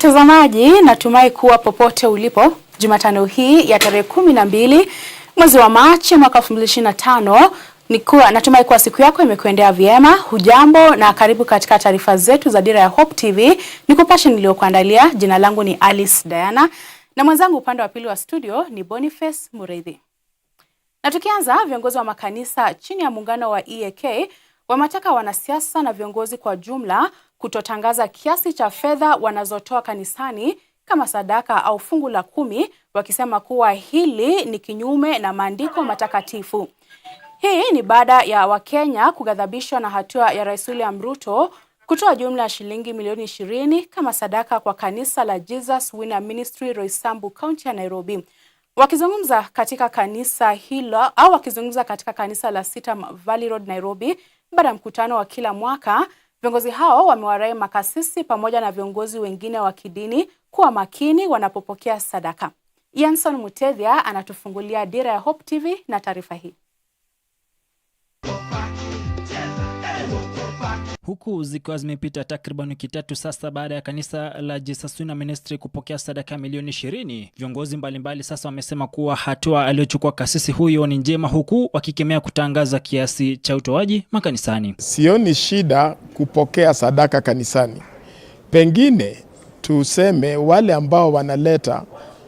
Mtazamaji, natumai kuwa popote ulipo Jumatano hii ya tarehe 12 mwezi wa Machi mwaka 2025, natumai kuwa siku yako imekuendea vyema. Hujambo na karibu katika taarifa zetu za Dira ya Hope TV. Nikupashe niliyokuandalia. Jina langu ni Alice Diana na mwenzangu upande wa pili wa studio ni Boniface Mureithi. Na tukianza, viongozi wa makanisa chini ya muungano wa EAK wametaka wanasiasa na viongozi kwa jumla kutotangaza kiasi cha fedha wanazotoa kanisani kama sadaka au fungu la 10, wakisema kuwa hili ni kinyume na maandiko matakatifu. Hii ni baada ya Wakenya kughadhabishwa na hatua ya Rais William Ruto kutoa jumla ya shilingi milioni 20 kama sadaka kwa kanisa la Jesus Winner Ministry Roysambu, County ya Nairobi. Wakizungumza katika kanisa la Sitam Valley Road, Nairobi, baada ya mkutano wa kila mwaka, viongozi hao wamewarai makasisi pamoja na viongozi wengine wa kidini kuwa makini wanapopokea sadaka. Yanson Mutethia anatufungulia Dira ya Hope TV na taarifa hii. Huku zikiwa zimepita takriban wiki tatu sasa baada ya kanisa la Jesus Winner Ministry kupokea sadaka milioni 20, viongozi mbalimbali sasa wamesema kuwa hatua aliyochukua kasisi huyo ni njema, huku wakikemea kutangaza kiasi cha utoaji makanisani. Sioni shida kupokea sadaka kanisani. Pengine tuseme wale ambao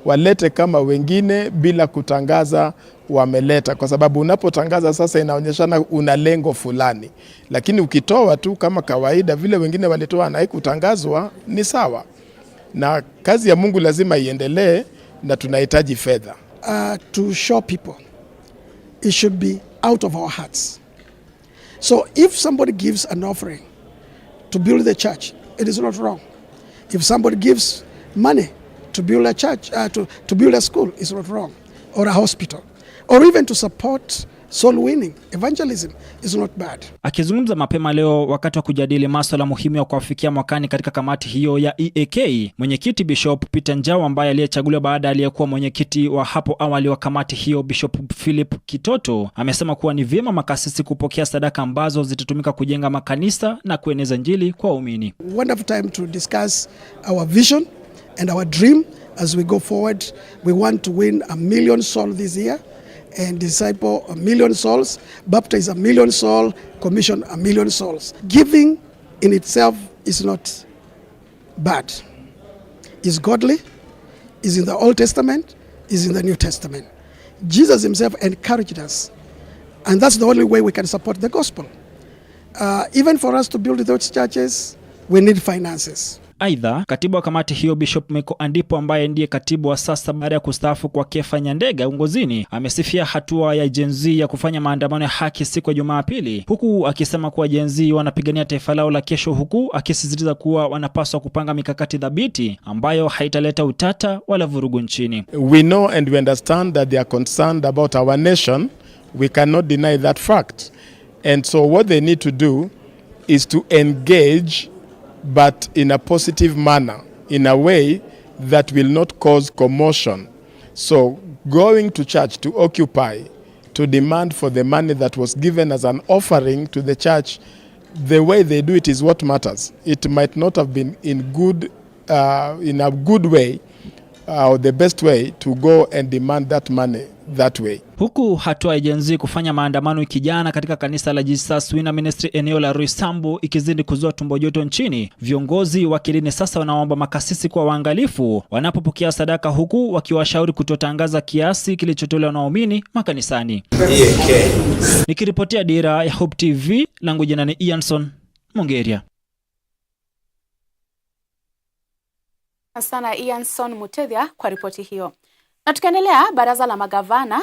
walete kama wengine bila kutangaza wameleta, kwa sababu unapotangaza sasa inaonyeshana una lengo fulani. Lakini ukitoa tu kama kawaida vile wengine walitoa na haikutangazwa ni sawa. Na kazi ya Mungu lazima iendelee na tunahitaji fedha. To show people, it should be out of our hearts. So if somebody gives an offering to build the church, it is not wrong. If somebody gives money to build a church, to build a school, it's not wrong. Or a hospital. Or even to support soul winning, evangelism is not bad. Akizungumza mapema leo wakati wa kujadili masuala muhimu ya kuafikia mwakani katika kamati hiyo ya EAK, mwenyekiti Bishop Peter Njau, ambaye aliyechaguliwa baada aliyekuwa mwenyekiti wa hapo awali wa kamati hiyo Bishop Philip Kitoto, amesema kuwa ni vyema makasisi kupokea sadaka ambazo zitatumika kujenga makanisa na kueneza Injili kwa waumini. Wonderful time to discuss our vision and our dream as we go forward. We want to win 1 million souls this year and disciple 1 million souls, baptize 1 million souls, commission 1 million souls. Giving in itself is not bad. It's godly, is in the Old Testament, is in the New Testament. Jesus himself encouraged us, and that's the only way we can support the gospel. Even for us to build those churches, we need finances. Aidha, katibu wa kamati hiyo Bishop Meko Andipo, ambaye ndiye katibu wa sasa baada ya kustaafu kwa Kefa Nyandega uongozini, amesifia hatua ya Gen Z ya kufanya maandamano ya haki siku ya Jumapili, huku akisema kuwa Gen Z wanapigania taifa lao la kesho, huku akisisitiza kuwa wanapaswa kupanga mikakati dhabiti ambayo haitaleta utata wala vurugu nchini. We know and we understand that they are concerned about our nation. We cannot deny that fact. And so what they need to do is to engage, but in a positive manner, in a way that will not cause commotion. So going to church to occupy, to demand for the money that was given as an offering to the church, the way they do it is what matters. It might not have been in a good way, or the best way to go and demand that money that way. Huku hatua ya Gen Z kufanya maandamano ikijana katika kanisa la Jesus Winner Ministry eneo la Roysambu ikizidi kuzua tumbo joto nchini, viongozi wa kidini sasa wanaomba makasisi kwa waangalifu wanapopokea sadaka, huku wakiwashauri kutotangaza kiasi kilichotolewa na waumini makanisani. Nikiripotia Dira ya Hope TV, langu jina ni Yanson Mongeria. Asante Yanson Mutethia kwa ripoti hiyo. Na tukiendelea, baraza la magavana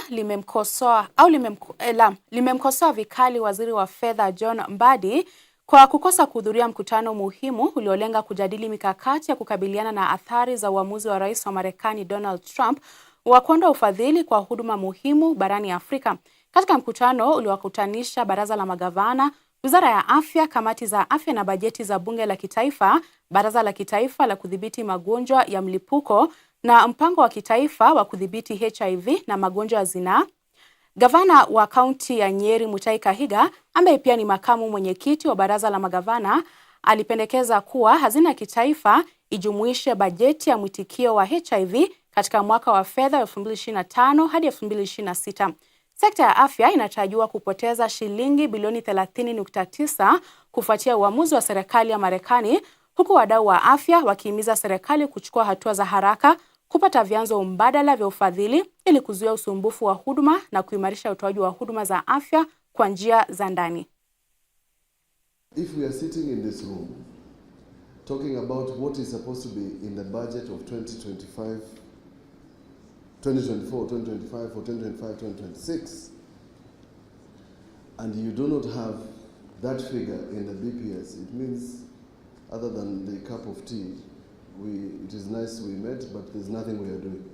limemkosoa vikali waziri wa fedha John Mbadi kwa kukosa kuhudhuria mkutano muhimu uliolenga kujadili mikakati ya kukabiliana na athari za uamuzi wa rais wa Marekani Donald Trump wa kuondoa ufadhili kwa huduma muhimu barani Afrika. Katika mkutano uliowakutanisha baraza la magavana, Wizara ya Afya, kamati za afya na bajeti za bunge la kitaifa, baraza la kitaifa la kudhibiti magonjwa ya mlipuko na mpango wa kitaifa wa kudhibiti HIV na magonjwa ya zinaa, gavana wa kaunti ya Nyeri Mutahi Kahiga, ambaye pia ni makamu mwenyekiti wa baraza la magavana, alipendekeza kuwa hazina ya kitaifa ijumuishe bajeti ya mwitikio wa HIV katika mwaka wa fedha 2025 hadi 2026. Sekta ya afya inatarajiwa kupoteza shilingi bilioni 30.9 kufuatia uamuzi wa serikali ya Marekani, huku wadau wa afya wakihimiza serikali kuchukua hatua za haraka kupata vyanzo mbadala vya ufadhili ili kuzuia usumbufu wa huduma na kuimarisha utoaji wa huduma za afya kwa njia za ndani. If we are sitting in this room talking about what is supposed to be in the budget of 2024, 2025 or 2026, and you do not have that figure in the BPS, it means other than the cup of tea, it is nice we met, but there's nothing we are doing.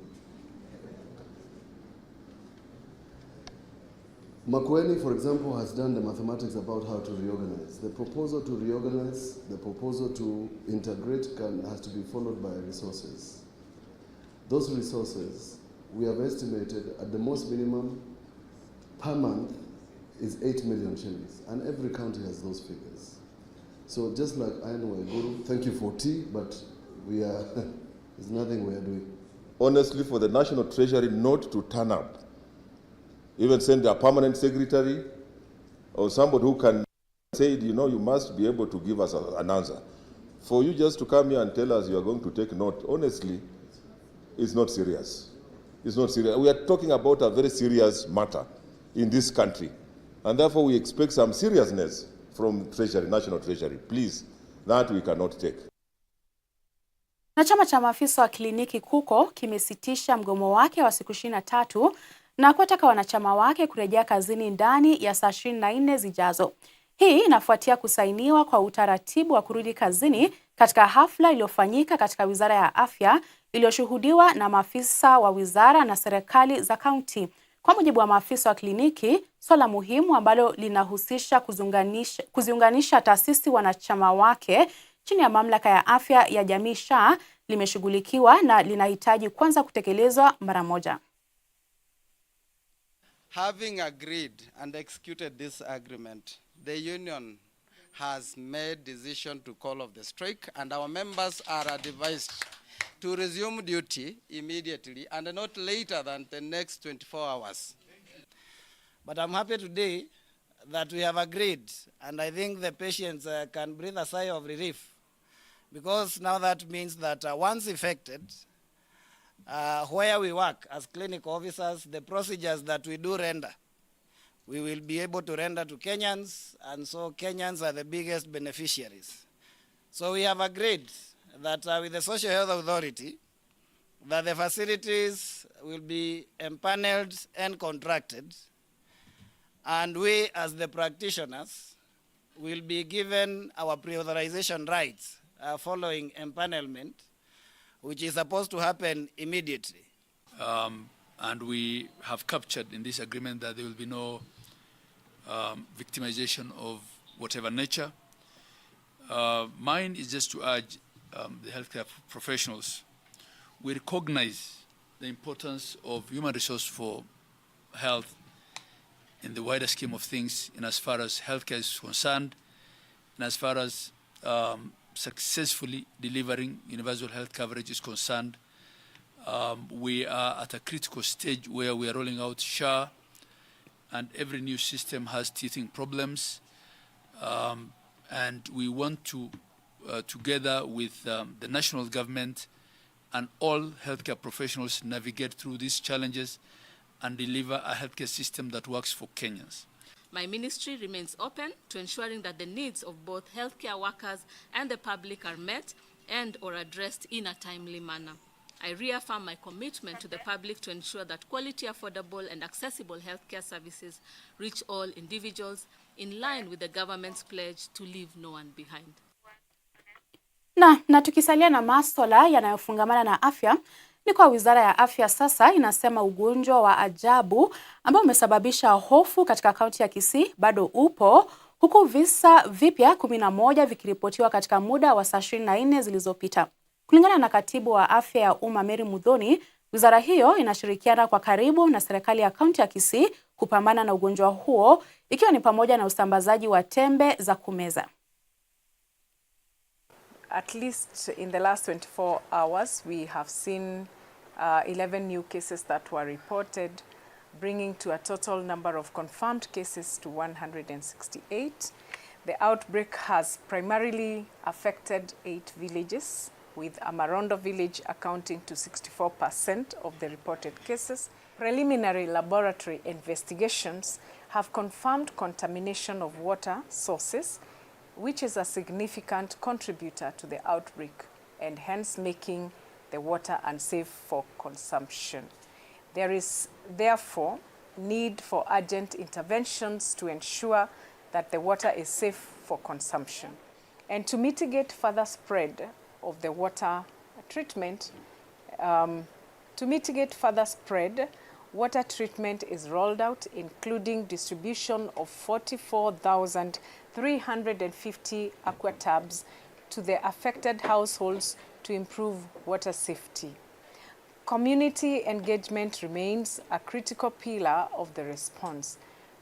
Makueni, for example, has done the mathematics about how to reorganize. The proposal to reorganize, the proposal to integrate has to be followed by resources. Those resources, we have estimated at the most minimum per month is 8 million shillings, and every county has those figures. So just like Ayanwa Guru, thank you for tea, but we are, there's nothing we are doing. Honestly, for the National Treasury not to turn up, even send a permanent secretary or somebody who can say, you know, you must be able to give us an answer. For you just to come here and tell us you are going to take note, honestly, it's not serious. It's not serious. We are talking about a very serious matter in this country, and therefore we expect some seriousness from Treasury, National Treasury. Please, that we cannot take. Na chama cha maafisa wa kliniki KUCO kimesitisha mgomo wake wa siku 23 na kuwataka wanachama wake kurejea kazini ndani ya saa 24 zijazo. Hii inafuatia kusainiwa kwa utaratibu wa kurudi kazini katika hafla iliyofanyika katika Wizara ya Afya iliyoshuhudiwa na maafisa wa wizara na serikali za kaunti. Kwa mujibu wa maafisa wa kliniki, swala muhimu ambalo linahusisha kuziunganisha taasisi wanachama wake chini ya mamlaka ya afya ya jamii SHA limeshughulikiwa na linahitaji kwanza kutekelezwa mara moja. Having agreed and executed this agreement, the union has made decision to call off the strike, and our members are advised to resume duty immediately and not later than the next 24 hours. But I'm happy today that we have agreed, and I think the patients can breathe a sigh of relief, because now that means that once affected, where we work as clinical officers, the procedures that we do render, we will be able to render to Kenyans, and so Kenyans are the biggest beneficiaries. So we have agreed that with the Social Health Authority, that the facilities will be empaneled and contracted, and we as the practitioners will be given our pre-authorization rights following empanelment, which is supposed to happen immediately. And we have captured in this agreement that there will be no victimization of whatever nature. Mine is just to urge the healthcare professionals. We recognize the importance of human resource for health in the wider scheme of things, in as far as healthcare is concerned, and as far as successfully delivering universal health coverage is concerned. We are at a critical stage where we are rolling out SHA, and every new system has teething problems. And we want to, together with the national government and all healthcare professionals, navigate through these challenges and deliver a healthcare system that works for Kenyans. My ministry remains open to ensuring that the needs of both healthcare workers and the public are met and or addressed in a timely manner. I reaffirm my commitment to the public to ensure that quality, affordable and accessible healthcare services reach all individuals in line with the government's pledge to leave no one behind. Na tukisalia na masuala yanayofungamana na afya, ni kwa Wizara ya Afya sasa inasema ugonjwa wa ajabu ambao umesababisha hofu katika kaunti ya Kisii bado upo, huku visa vipya 11 vikiripotiwa katika muda wa saa 24 zilizopita. Kulingana na Katibu wa Afya ya Umma Mary Muthoni, wizara hiyo inashirikiana kwa karibu na serikali ya kaunti ya Kisii kupambana na ugonjwa huo, ikiwa ni pamoja na usambazaji wa tembe za kumeza. at least in the last 24 hours, we have seen 11 new cases that were reported, bringing to a total number of confirmed cases to 168. The outbreak has primarily affected 8 villages, with Amarondo village accounting to 64% of the reported cases. Preliminary laboratory investigations have confirmed contamination of water sources, which is a significant contributor to the outbreak and hence making the water unsafe for consumption. There is therefore need for urgent interventions to ensure that the water is safe for consumption. And to mitigate further spread of the water treatment, water treatment is rolled out, including distribution of 44,350 aqua tabs to the affected households to improve water safety. Community engagement remains a critical pillar of the response.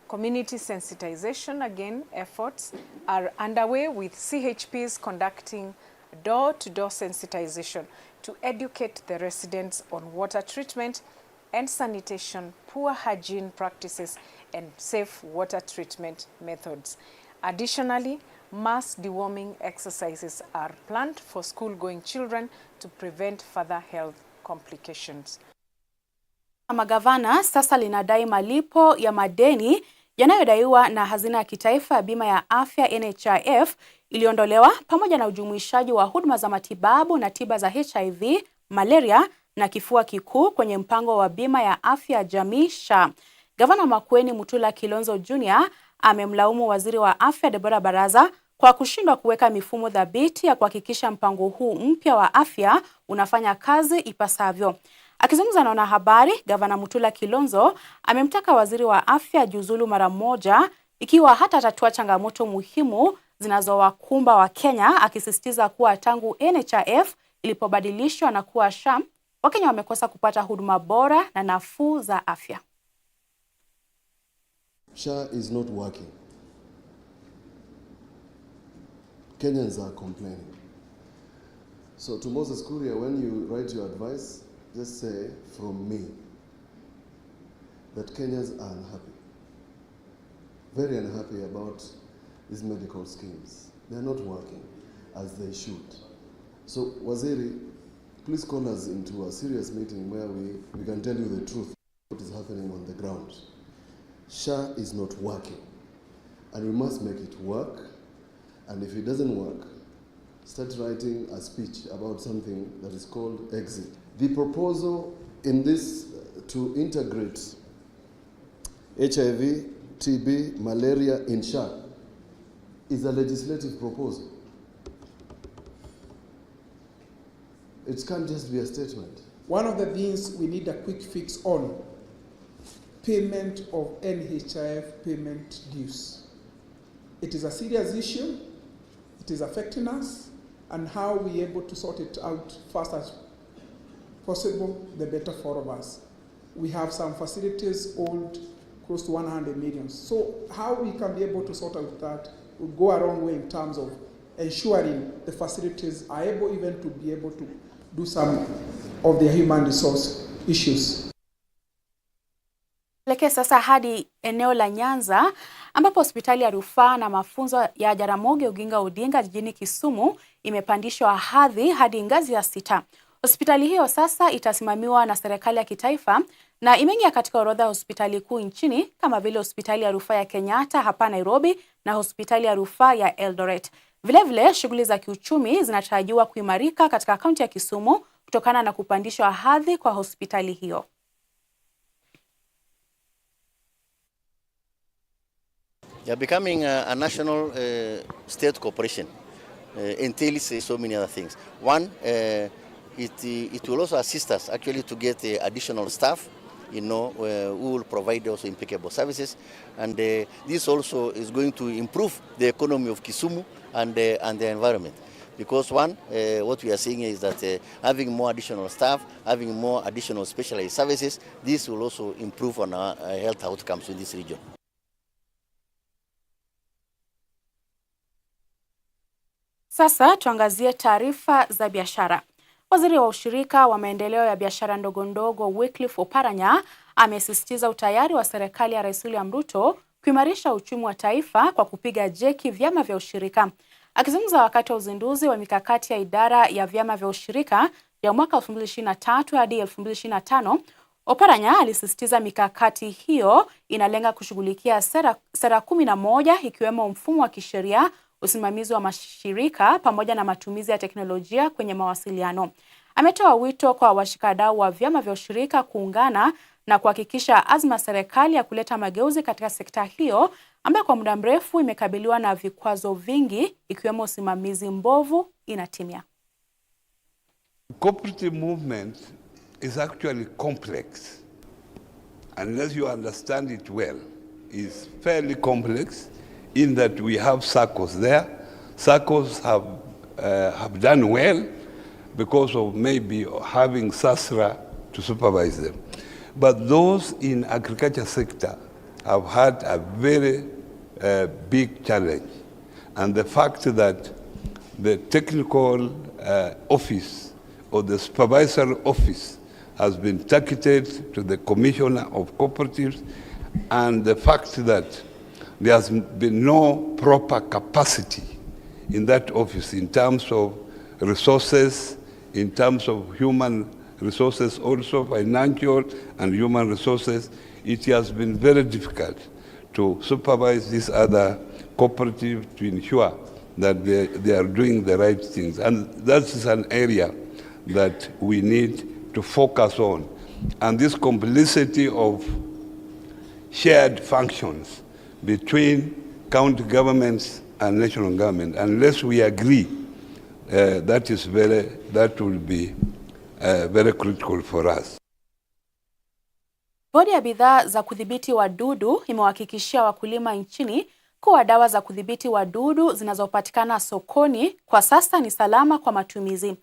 Community sensitization, again, efforts are underway, with CHPs conducting door-to-door sensitization to educate the residents on water treatment and sanitation, poor hygiene practices, and safe water treatment methods. Additionally, mass deworming exercises are planned for school-going children to prevent further health complications. Magavana sasa linadai malipo ya madeni yanayodaiwa na hazina ya kitaifa ya bima ya afya NHIF iliondolewa, pamoja na ujumuishaji wa huduma za matibabu na tiba za HIV, malaria na kifua kikuu kwenye mpango wa bima ya afya jamii SHA. Gavana Makueni Mutula Kilonzo Jr. amemlaumu waziri wa afya Debora Baraza kwa kushindwa kuweka mifumo dhabiti ya kuhakikisha mpango huu mpya wa afya unafanya kazi ipasavyo. Akizungumza na wanahabari, Gavana Mutula Kilonzo amemtaka waziri wa afya jiuzulu mara moja ikiwa hatatatua changamoto muhimu zinazowakumba wa Kenya, akisisitiza kuwa tangu NHIF ilipobadilishwa na kuwa SHA, Wakenya wamekosa kupata huduma bora na nafuu za afya. SHA is not working. Kenyans are complaining. So to Moses Kuria, when you write your advice, just say from me that Kenyans are unhappy, very unhappy about these medical schemes. They are not working as they should. So Waziri, please call us into a serious meeting where we can tell you the truth, what is happening on the ground. SHA is not working, and we must make it work. And if it doesn't work, start writing a speech about something that is called exit. The proposal in this to integrate HIV, TB, malaria in SHA is a legislative proposal. It can't just be a statement. One of the things we need a quick fix on, payment of NHIF payment dues. It is a serious issue. It is affecting us, and how we are able to sort it out fast as possible, the better for all of us. We have some facilities owed close to 100 million. So how we can be able to sort out that will go a long way in terms of ensuring the facilities are able even to be able to do some of their human resource issues. Leke sasa hadi eneo la Nyanza, ambapo hospitali ya rufaa na mafunzo ya Jaramogi Oginga Odinga jijini Kisumu imepandishwa hadhi hadi ngazi ya 6. Hospitali hiyo sasa itasimamiwa na serikali ya kitaifa na imeingia katika orodha ya hospitali kuu nchini, kama vile hospitali ya rufaa ya Kenyatta hapa Nairobi na hospitali ya rufaa ya Eldoret. Vilevile, shughuli za kiuchumi zinatarajiwa kuimarika katika kaunti ya Kisumu kutokana na kupandishwa hadhi kwa hospitali hiyo. They are becoming a national state corporation. Entails so many other things. One, it will also assist us actually to get additional staff, who will provide also impeccable services, and this also is going to improve the economy of Kisumu and the environment. Because one, what we are seeing is that having more additional staff, having more additional specialized services, this will also improve on our health outcomes in this region. Sasa tuangazie taarifa za biashara. Waziri wa ushirika wa maendeleo ya biashara ndogo ndogo Wycliffe Oparanya amesisitiza utayari wa serikali ya Rais William Ruto kuimarisha uchumi wa taifa kwa kupiga jeki vyama vya ushirika. Akizungumza wakati wa uzinduzi wa mikakati ya idara ya vyama vya ushirika ya mwaka 2023 hadi 2025, Oparanya alisisitiza mikakati hiyo inalenga kushughulikia sera 11 ikiwemo mfumo wa kisheria, usimamizi wa mashirika pamoja na matumizi ya teknolojia kwenye mawasiliano. Ametoa wito kwa washikadau wa vyama vya ushirika kuungana na kuhakikisha azma serikali ya kuleta mageuzi katika sekta hiyo ambayo kwa muda mrefu imekabiliwa na vikwazo vingi ikiwemo usimamizi mbovu inatimia. Cooperative movement is actually complex. Unless you understand it well, it's fairly complex in that we have circles there. Circles have done well because of maybe having SASRA to supervise them. But those in agriculture sector have had a very big challenge. And the fact that the technical office or the supervisory office has been targeted to the Commissioner of Cooperatives, and the fact that there has been no proper capacity in that office in terms of resources, in terms of human resources, also financial and human resources, it has been very difficult to supervise these other cooperatives to ensure that they are doing the right things. And that is an area that we need to focus on. And this complicity of shared functions between county governments and national government, unless we agree, that will be very critical for us. Bodi ya bidhaa za kudhibiti wadudu imewahakikishia wakulima nchini kuwa dawa za kudhibiti wadudu zinazopatikana sokoni kwa sasa ni salama kwa matumizi.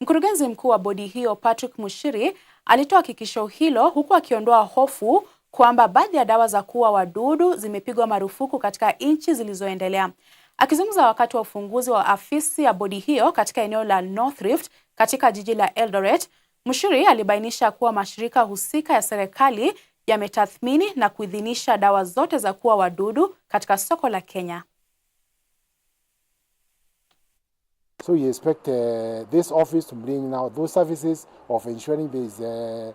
Mkurugenzi mkuu wa bodi hiyo Patrick Mushiri alitoa hakikisho hilo huku akiondoa hofu kwamba baadhi ya dawa za kuua wadudu zimepigwa marufuku katika nchi zilizoendelea. Akizungumza wakati wa ufunguzi wa afisi ya bodi hiyo katika eneo la 12th Rift katika jiji la Eldoret, Mushiri alibainisha kuwa mashirika husika ya serikali yametathmini na kuidhinisha dawa zote za kuua wadudu katika soko la Kenya. So we expect this office to bring now those services of ensuring there is the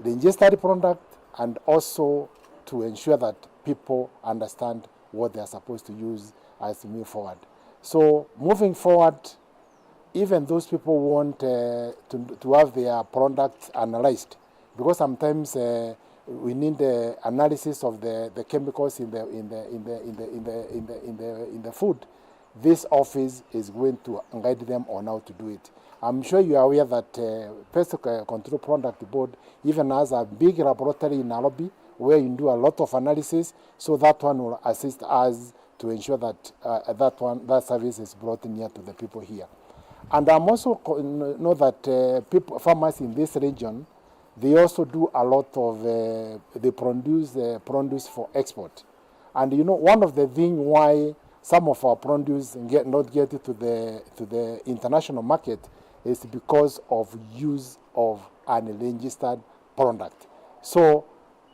registered product and also to ensure that people understand what they are supposed to use as we move forward. So moving forward, even those people want to have their products analyzed, because sometimes we need the analysis of the chemicals in the food. This office is going to guide them on how to do it. I'm sure you are aware that Pest Control Product Board even has a big laboratory in Nairobi where you do a lot of analysis, so that one will assist us to ensure that that service is brought near to the people here. And I'm also know that farmers in this region, they also do a lot of they produce for export. And you know, one of the things why some of our produce not get to the international market is because of use of an unregistered product. So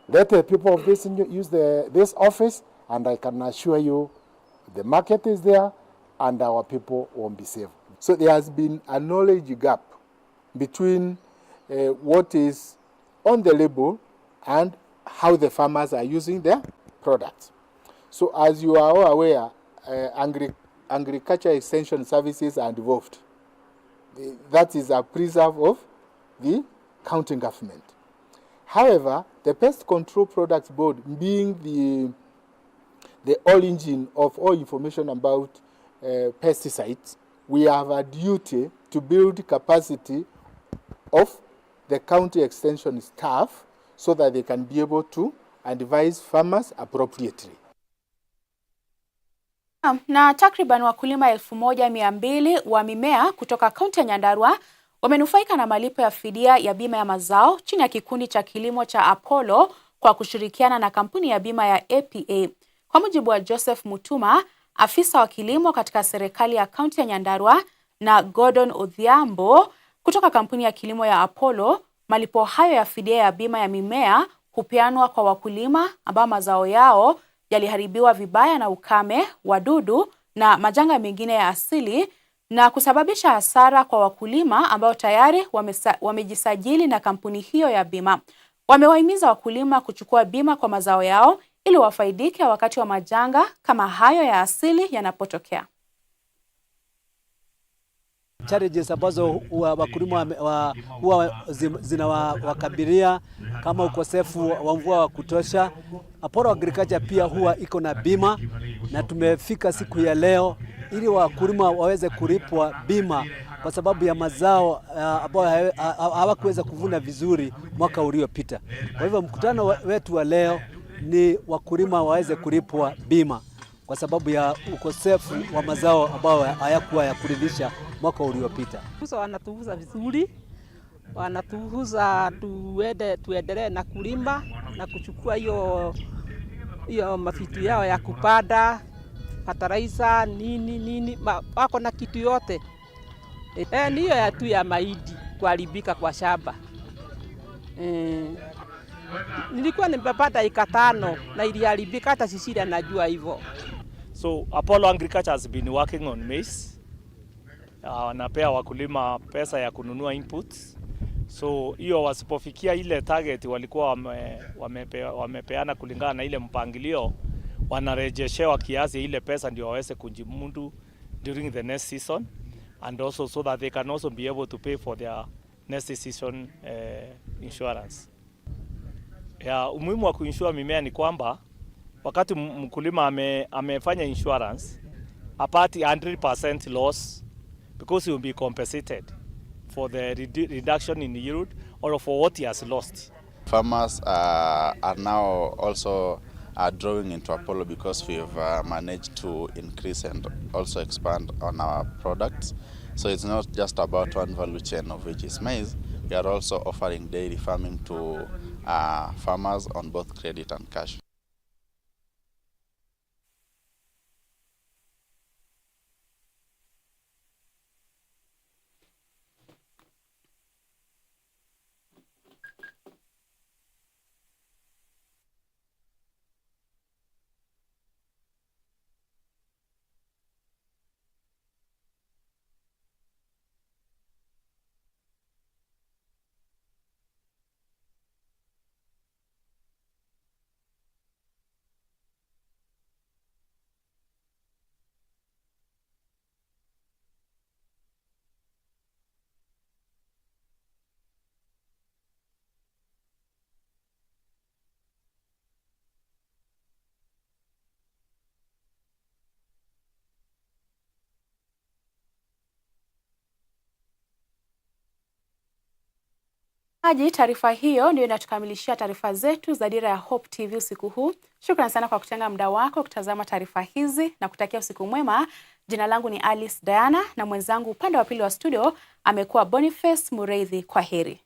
let the people of this use this office, and I can assure you the market is there and our people won't be safe. So there has been a knowledge gap between what is on the label and how the farmers are using their products. So as you are all aware, agriculture extension services are involved. That is a preserve of the county government. However, the Pest Control Products Board, being the origin of all information about pesticides, we have a duty to build capacity of the county extension staff so that they can be able to advise farmers appropriately. Na takriban wakulima 1200 wa mimea kutoka kaunti ya Nyandarua wamenufaika na malipo ya fidia ya bima ya mazao chini ya kikundi cha kilimo cha Apollo kwa kushirikiana na kampuni ya bima ya APA. Kwa mujibu wa Joseph Mutuma, afisa wa kilimo katika serikali ya kaunti ya Nyandarua, na Gordon Odhiambo kutoka kampuni ya kilimo ya Apollo. Malipo hayo ya fidia ya bima ya mimea hupeanwa kwa wakulima ambao mazao yao yaliharibiwa vibaya na ukame, wadudu na majanga mengine ya asili, na kusababisha hasara kwa wakulima ambao tayari wamejisajili na kampuni hiyo ya bima. Wamewahimiza wakulima kuchukua bima kwa mazao yao ili wafaidike wakati wa majanga kama hayo ya asili yanapotokea. Challenges ambazo wakulima huwa zinawakabilia kama ukosefu wa mvua wa kutosha. Apollo Agriculture pia huwa iko na bima, na tumefika siku ya leo ili wakulima waweze kulipwa bima kwa sababu ya mazao ambayo hawakuweza kuvuna vizuri mwaka uliopita. Kwa hivyo mkutano wetu wa leo ni wakulima waweze kulipwa bima kwa sababu ya ukosefu wa mazao ambayo hayakuwa ya kuridhisha mwaka uliopita. Wanatuuza vizuri, wanatuuza tuendelee na kulima na kuchukua hiyo mafitu yao ya kupanda, fertilizer, nini, wako na kitu yote. Ni hiyo ya tu ya mahindi kuharibika kwa shamba. Nilikuwa nimepata eka 5 na iliharibika, hata sisi anajua hivyo. So Apollo Agriculture has been working on maize. Wanapea wakulima pesa ya kununua inputs. So hiyo wasipofikia ile target walikuwa wamepeana kulingana na ile mpangilio, wanarejeshewa kiasi ile pesa ndio waweze kujimudu during the next season, and also so that they can also be able to pay for their next season insurance. Umuhimu wa kuinsure mimea ni kwamba wakati mkulima amefanya insurance, apart 100% loss, because he will be compensated for the reduction in yield or for what he has lost. Farmers are now also drawing into Apollo because we've managed to increase and also expand on our products. So it's not just about one value chain of which is maize. We are also offering dairy farming to farmers on both credit and cash. Taarifa hiyo ndio inatukamilishia taarifa zetu za Dira ya Hope TV usiku huu. Shukrani sana kwa kutenga muda wako kutazama taarifa hizi na kutakia usiku mwema. Jina langu ni Alice Diana na mwenzangu upande wa pili wa studio amekuwa Boniface Mureithi. Kwaheri.